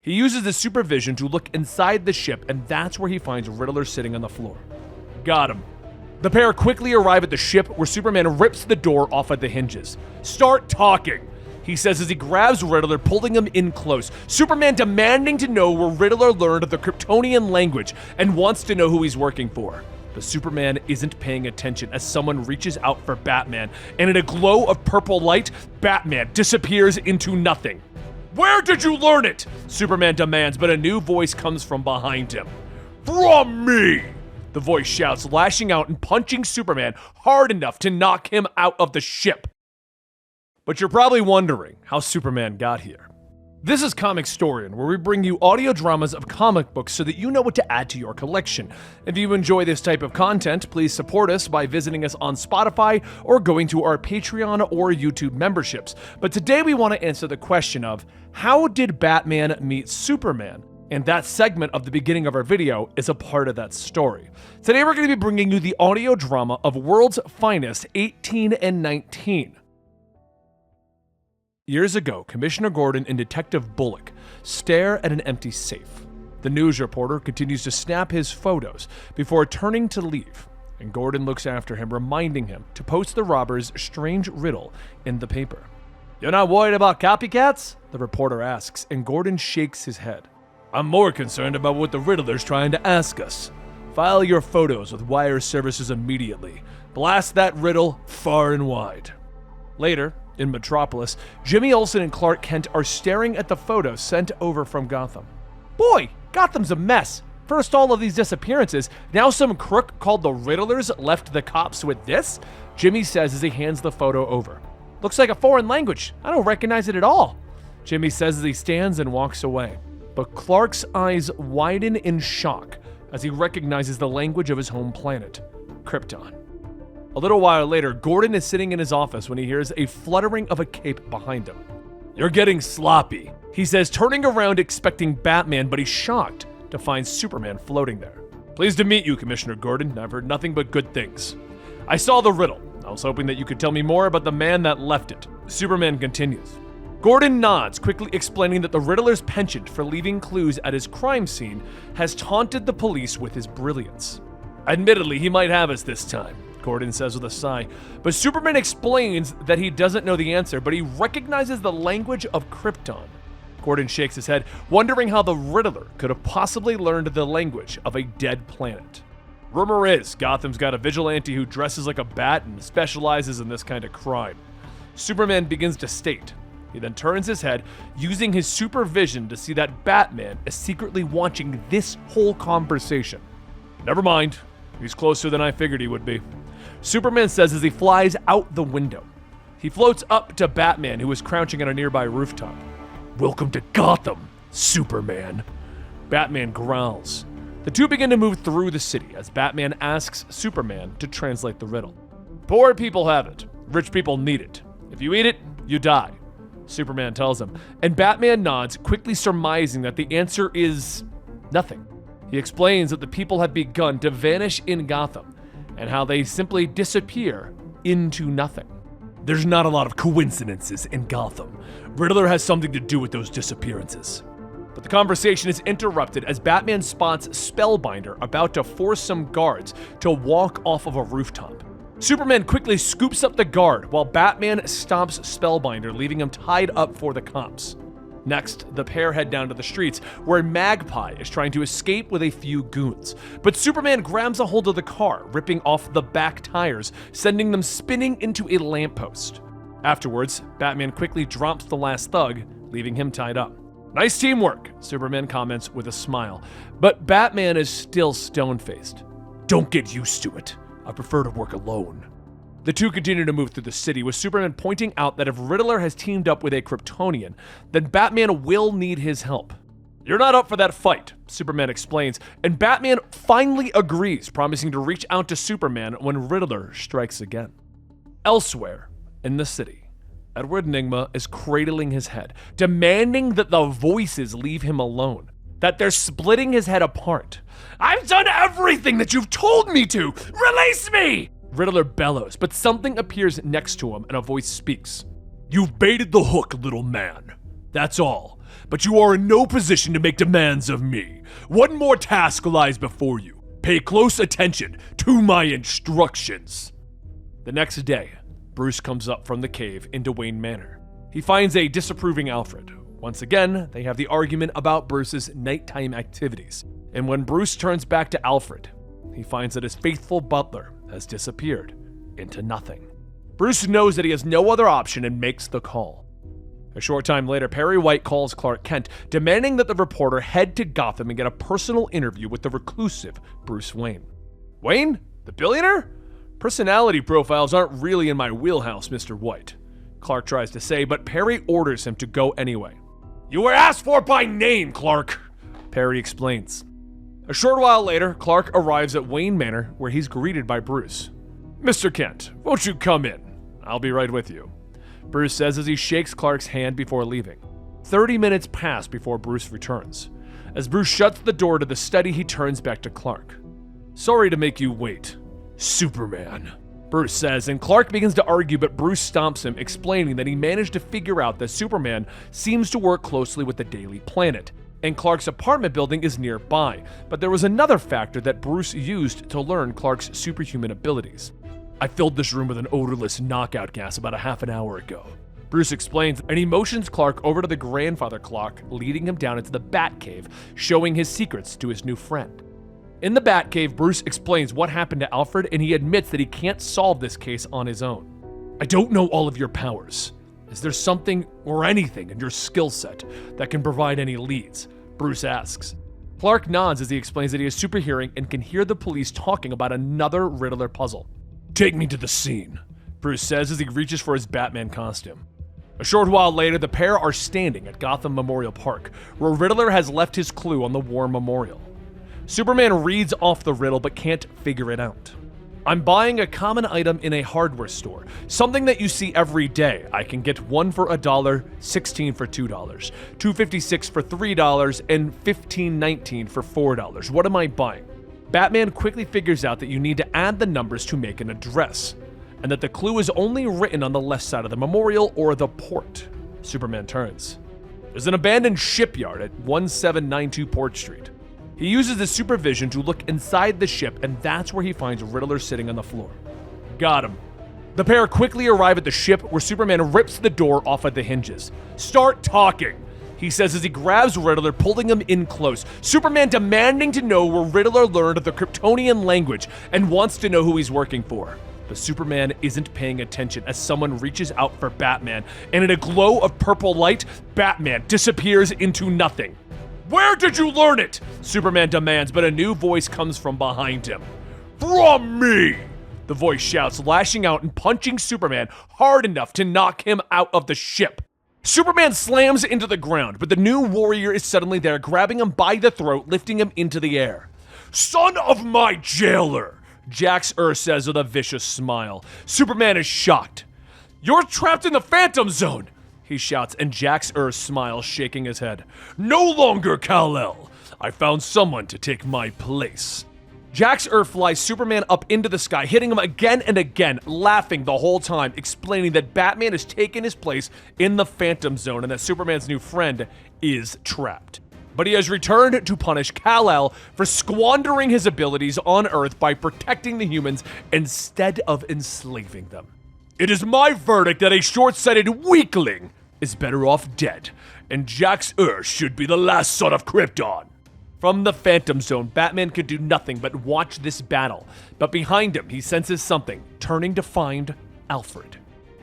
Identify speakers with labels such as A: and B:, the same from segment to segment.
A: He uses his supervision to look inside the ship, and that's where he finds Riddler sitting on the floor. Got him. The pair quickly arrive at the ship, where Superman rips the door off at the hinges. Start talking, he says as he grabs Riddler, pulling him in close. Superman demanding to know where Riddler learned the Kryptonian language and wants to know who he's working for. But Superman isn't paying attention as someone reaches out for Batman, and in a glow of purple light, Batman disappears into nothing. Where did you learn it? Superman demands, but a new voice comes from behind him. From me! The voice shouts, lashing out and punching Superman hard enough to knock him out of the ship. But you're probably wondering how Superman got here. This is Comicstorian, where we bring you audio dramas of comic books so that you know what to add to your collection. If you enjoy this type of content, please support us by visiting us on Spotify or going to our Patreon or YouTube memberships. But today we want to answer the question of, how did Batman meet Superman? And that segment of the beginning of our video is a part of that story. Today we're going to be bringing you the audio drama of World's Finest 18 and 19. Years ago, Commissioner Gordon and Detective Bullock stare at an empty safe. The news reporter continues to snap his photos before turning to leave, and Gordon looks after him, reminding him to post the robber's strange riddle in the paper. You're not worried about copycats? The reporter asks, and Gordon shakes his head. I'm more concerned about what the Riddler's trying to ask us. File your photos with wire services immediately. Blast that riddle far and wide. Later, in Metropolis, Jimmy Olsen and Clark Kent are staring at the photos sent over from Gotham. Boy, Gotham's a mess. First all of these disappearances, now some crook called the Riddlers left the cops with this? Jimmy says as he hands the photo over. Looks like a foreign language. I don't recognize it at all. Jimmy says as he stands and walks away. But Clark's eyes widen in shock as he recognizes the language of his home planet, Krypton. A little while later, Gordon is sitting in his office when he hears a fluttering of a cape behind him. You're getting sloppy, he says, turning around expecting Batman, but he's shocked to find Superman floating there. Pleased to meet you, Commissioner Gordon. I've heard nothing but good things. I saw the riddle. I was hoping that you could tell me more about the man that left it. Superman continues. Gordon nods, quickly explaining that the Riddler's penchant for leaving clues at his crime scene has taunted the police with his brilliance. Admittedly, he might have us this time, Gordon says with a sigh, but Superman explains that he doesn't know the answer, but he recognizes the language of Krypton. Gordon shakes his head, wondering how the Riddler could have possibly learned the language of a dead planet. Rumor is Gotham's got a vigilante who dresses like a bat and specializes in this kind of crime. Superman begins to state. He then turns his head, using his supervision to see that Batman is secretly watching this whole conversation. Never mind. He's closer than I figured he would be. Superman says as he flies out the window. He floats up to Batman, who is crouching on a nearby rooftop. Welcome to Gotham, Superman. Batman growls. The two begin to move through the city as Batman asks Superman to translate the riddle. Poor people have it. Rich people need it. If you eat it, you die. Superman tells him, and Batman nods, quickly surmising that the answer is nothing. He explains that the people have begun to vanish in Gotham, and how they simply disappear into nothing. There's not a lot of coincidences in Gotham. Riddler has something to do with those disappearances. But the conversation is interrupted as Batman spots Spellbinder about to force some guards to walk off of a rooftop. Superman quickly scoops up the guard while Batman stops Spellbinder, leaving him tied up for the cops. Next, the pair head down to the streets, where Magpie is trying to escape with a few goons. But Superman grabs a hold of the car, ripping off the back tires, sending them spinning into a lamppost. Afterwards, Batman quickly drops the last thug, leaving him tied up. Nice teamwork, Superman comments with a smile. But Batman is still stone-faced. Don't get used to it. I prefer to work alone. The two continue to move through the city, with Superman pointing out that if Riddler has teamed up with a Kryptonian, then Batman will need his help. You're not up for that fight, Superman explains, and Batman finally agrees, promising to reach out to Superman when Riddler strikes again. Elsewhere in the city, Edward Nygma is cradling his head, demanding that the voices leave him alone, that they're splitting his head apart. I've done everything that you've told me to! Release me! Riddler bellows, but something appears next to him and a voice speaks. You've baited the hook, little man. That's all. but you are in no position to make demands of me. One more task lies before you. Pay close attention to my instructions. The next day, Bruce comes up from the cave into Wayne Manor. He finds a disapproving Alfred. Once again, they have the argument about Bruce's nighttime activities. And when Bruce turns back to Alfred, he finds that his faithful butler has disappeared into nothing. Bruce knows that he has no other option and makes the call. A short time later, Perry White calls Clark Kent, demanding that the reporter head to Gotham and get a personal interview with the reclusive Bruce Wayne. Wayne? The billionaire? Personality profiles aren't really in my wheelhouse, Mr. White, Clark tries to say, but Perry orders him to go anyway. You were asked for by name, Clark, Perry explains. A short while later, Clark arrives at Wayne Manor, where he's greeted by Bruce. Mr. Kent, won't you come in? I'll be right with you, Bruce says as he shakes Clark's hand before leaving. 30 minutes pass before Bruce returns. As Bruce shuts the door to the study, he turns back to Clark. Sorry to make you wait, Superman, Bruce says, and Clark begins to argue, but Bruce stomps him, explaining that he managed to figure out that Superman seems to work closely with the Daily Planet, and Clark's apartment building is nearby, but there was another factor that Bruce used to learn Clark's superhuman abilities. I filled this room with an odorless knockout gas about a half an hour ago, Bruce explains, and he motions Clark over to the grandfather clock, leading him down into the Batcave, showing his secrets to his new friend. In the Batcave, Bruce explains what happened to Alfred, and he admits that he can't solve this case on his own. I don't know all of your powers. Is there something or anything in your skill set that can provide any leads? Bruce asks. Clark nods as he explains that he is super hearing and can hear the police talking about another Riddler puzzle. Take me to the scene, Bruce says as he reaches for his Batman costume. A short while later, the pair are standing at Gotham Memorial Park, where Riddler has left his clue on the War Memorial. Superman reads off the riddle but can't figure it out. I'm buying a common item in a hardware store, something that you see every day. I can get one for $1, 16 for $2, $2.56 for $3, and $15.19 for $4. What am I buying? Batman quickly figures out that you need to add the numbers to make an address, and that the clue is only written on the left side of the memorial or the port. Superman turns. There's an abandoned shipyard at 1792 Port Street. He uses his supervision to look inside the ship, and that's where he finds Riddler sitting on the floor. Got him. The pair quickly arrive at the ship, where Superman rips the door off at the hinges. Start talking, he says as he grabs Riddler, pulling him in close. Superman demanding to know where Riddler learned the Kryptonian language and wants to know who he's working for. But Superman isn't paying attention as someone reaches out for Batman, and in a glow of purple light, Batman disappears into nothing. Where did you learn it? Superman demands, but a new voice comes from behind him. From me! The voice shouts, lashing out and punching Superman hard enough to knock him out of the ship. Superman slams into the ground, but the new warrior is suddenly there, grabbing him by the throat, lifting him into the air. Son of my jailer, Jax says with a vicious smile. Superman is shocked. You're trapped in the Phantom Zone, he shouts, and Jax smiles, shaking his head. No longer Kal-El. I found someone to take my place. Jax flies Superman up into the sky, hitting him again and again, laughing the whole time, explaining that Batman has taken his place in the Phantom Zone and that Superman's new friend is trapped. But he has returned to punish Kal-El for squandering his abilities on Earth by protecting the humans instead of enslaving them. It is my verdict that a short-sighted weakling is better off dead, and Jax should be the last son of Krypton. From the Phantom Zone, Batman could do nothing but watch this battle, but behind him he senses something, turning to find Alfred.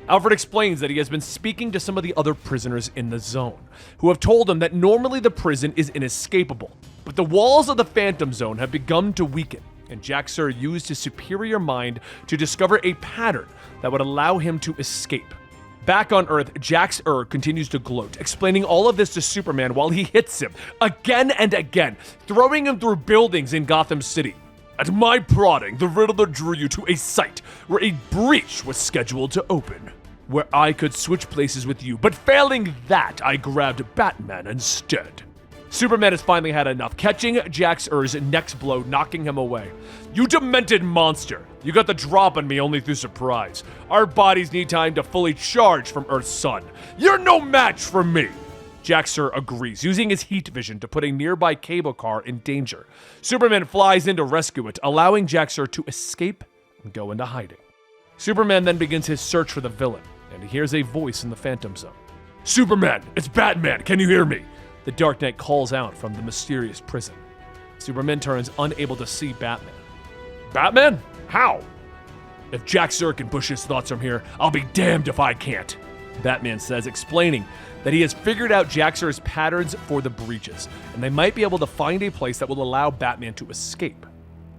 A: Alfred explains that he has been speaking to some of the other prisoners in the zone, who have told him that normally the prison is inescapable, but the walls of the Phantom Zone have begun to weaken, and Jax used his superior mind to discover a pattern that would allow him to escape. Back on Earth, Jax continues to gloat, explaining all of this to Superman while he hits him again and again, throwing him through buildings in Gotham City. At my prodding, the Riddler drew you to a site where a breach was scheduled to open, where I could switch places with you, but failing that, I grabbed Batman instead. Superman has finally had enough, catching Jax next blow, knocking him away. You demented monster! You got the drop on me only through surprise. Our bodies need time to fully charge from Earth's sun. You're no match for me! Jax-Ur agrees, using his heat vision to put a nearby cable car in danger. Superman flies in to rescue it, allowing Jax-Ur to escape and go into hiding. Superman then begins his search for the villain, and he hears a voice in the Phantom Zone. "Superman, it's Batman, can you hear me?" The Dark Knight calls out from the mysterious prison. Superman turns, unable to see Batman. "Batman? How?" "If Jax-Ur can push his thoughts from here, I'll be damned if I can't," Batman says, explaining that he has figured out Jax-Ur's patterns for the breaches, and they might be able to find a place that will allow Batman to escape.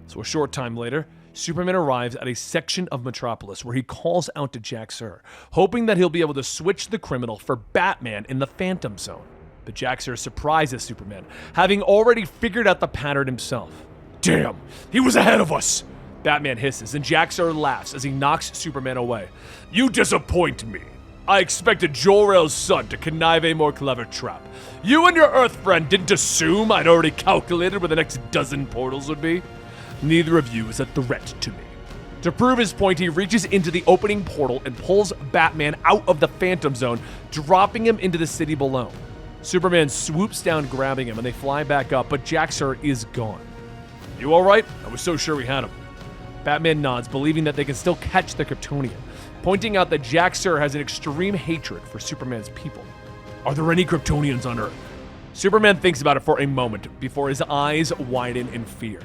A: So a short time later, Superman arrives at a section of Metropolis where he calls out to Jax-Ur, hoping that he'll be able to switch the criminal for Batman in the Phantom Zone. But Jax-Ur surprises Superman, having already figured out the pattern himself. "Damn, he was ahead of us!" Batman hisses, and Jax-Ur laughs as he knocks Superman away. "You disappoint me. I expected Jor-El's son to connive a more clever trap. You and your Earth friend didn't assume I'd already calculated where the next dozen portals would be? Neither of you is a threat to me." To prove his point, he reaches into the opening portal and pulls Batman out of the Phantom Zone, dropping him into the city below. Superman swoops down, grabbing him, and they fly back up, but Jax-Ur is gone. "You all right? I was so sure we had him." Batman nods, believing that they can still catch the Kryptonian, pointing out that Jax-Ur has an extreme hatred for Superman's people. "Are there any Kryptonians on Earth?" Superman thinks about it for a moment before his eyes widen in fear.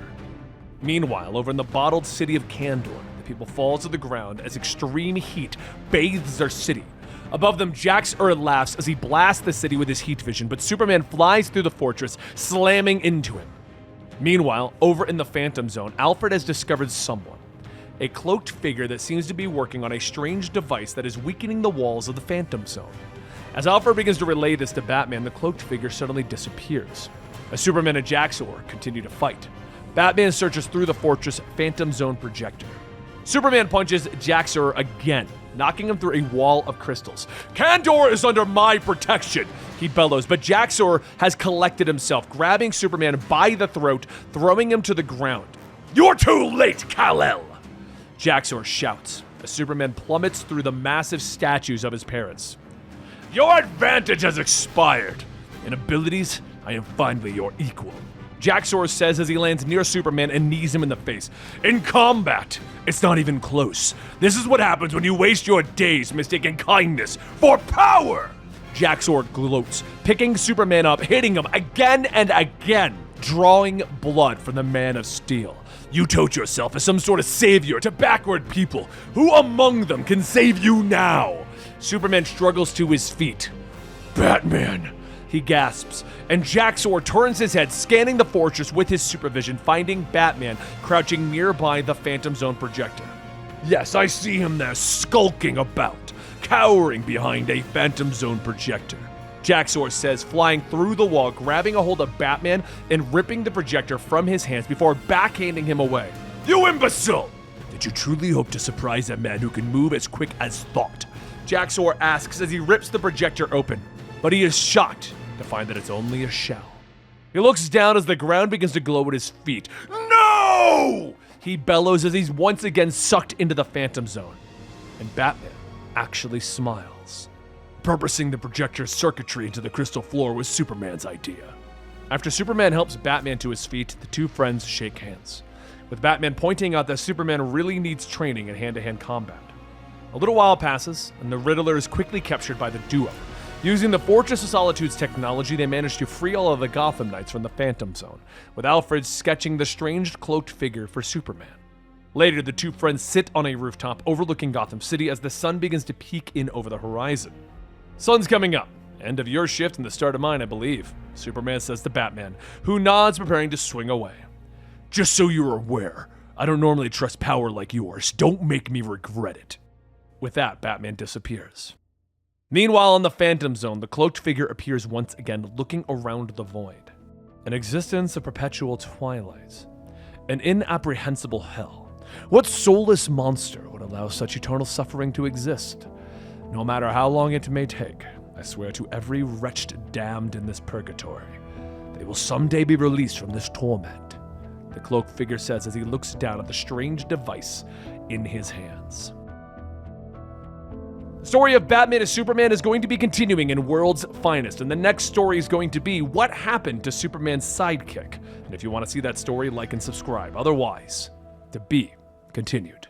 A: Meanwhile, over in the bottled city of Kandor, the people fall to the ground as extreme heat bathes their city. Above them, Jax-Ur laughs as he blasts the city with his heat vision, but Superman flies through the fortress, slamming into him. Meanwhile, over in the Phantom Zone, Alfred has discovered someone. A cloaked figure that seems to be working on a strange device that is weakening the walls of the Phantom Zone. As Alfred begins to relay this to Batman, the cloaked figure suddenly disappears. As Superman and Jax-Ur continue to fight, Batman searches through the fortress Phantom Zone projector. Superman punches Jax-Ur again, knocking him through a wall of crystals. "Kandor is under my protection," he bellows, but Jax-Ur has collected himself, grabbing Superman by the throat, throwing him to the ground. "You're too late, Kal-El!" Jax-Ur shouts as Superman plummets through the massive statues of his parents. "Your advantage has expired. In abilities, I am finally your equal," Jax-Ur says as he lands near Superman and knees him in the face. "In combat, it's not even close. This is what happens when you waste your days mistaking kindness for power!" Jax-Ur gloats, picking Superman up, hitting him again and again, drawing blood from the Man of Steel. "You tote yourself as some sort of savior to backward people. Who among them can save you now?" Superman struggles to his feet. "Batman," he gasps, and Jax-Ur turns his head, scanning the fortress with his supervision, finding Batman crouching nearby the Phantom Zone projector. "Yes, I see him there, skulking about, cowering behind a Phantom Zone projector," Jax-Ur says, flying through the wall, grabbing a hold of Batman and ripping the projector from his hands before backhanding him away. "You imbecile! Did you truly hope to surprise a man who can move as quick as thought?" Jax-Ur asks as he rips the projector open, but he is shocked to find that it's only a shell. He looks down as the ground begins to glow at his feet. "No!" he bellows as he's once again sucked into the Phantom Zone. And Batman actually smiles. Purposing the projector's circuitry into the crystal floor was Superman's idea. After Superman helps Batman to his feet, the two friends shake hands, with Batman pointing out that Superman really needs training in hand-to-hand combat. A little while passes, and the Riddler is quickly captured by the duo. Using the Fortress of Solitude's technology, they manage to free all of the Gotham Knights from the Phantom Zone, with Alfred sketching the strange cloaked figure for Superman. Later, the two friends sit on a rooftop overlooking Gotham City as the sun begins to peek in over the horizon. "Sun's coming up. End of your shift and the start of mine, I believe," Superman says to Batman, who nods, preparing to swing away. "Just so you're aware, I don't normally trust power like yours. Don't make me regret it." With that, Batman disappears. Meanwhile, in the Phantom Zone, the cloaked figure appears once again, looking around the void. An existence of perpetual twilight. An inapprehensible hell. What soulless monster would allow such eternal suffering to exist? No matter how long it may take, I swear to every wretched damned in this purgatory, they will someday be released from this torment, the cloaked figure says as he looks down at the strange device in his hands. The story of Batman as Superman is going to be continuing in World's Finest, and the next story is going to be what happened to Superman's sidekick. And if you want to see that story, like and subscribe. Otherwise, to be continued.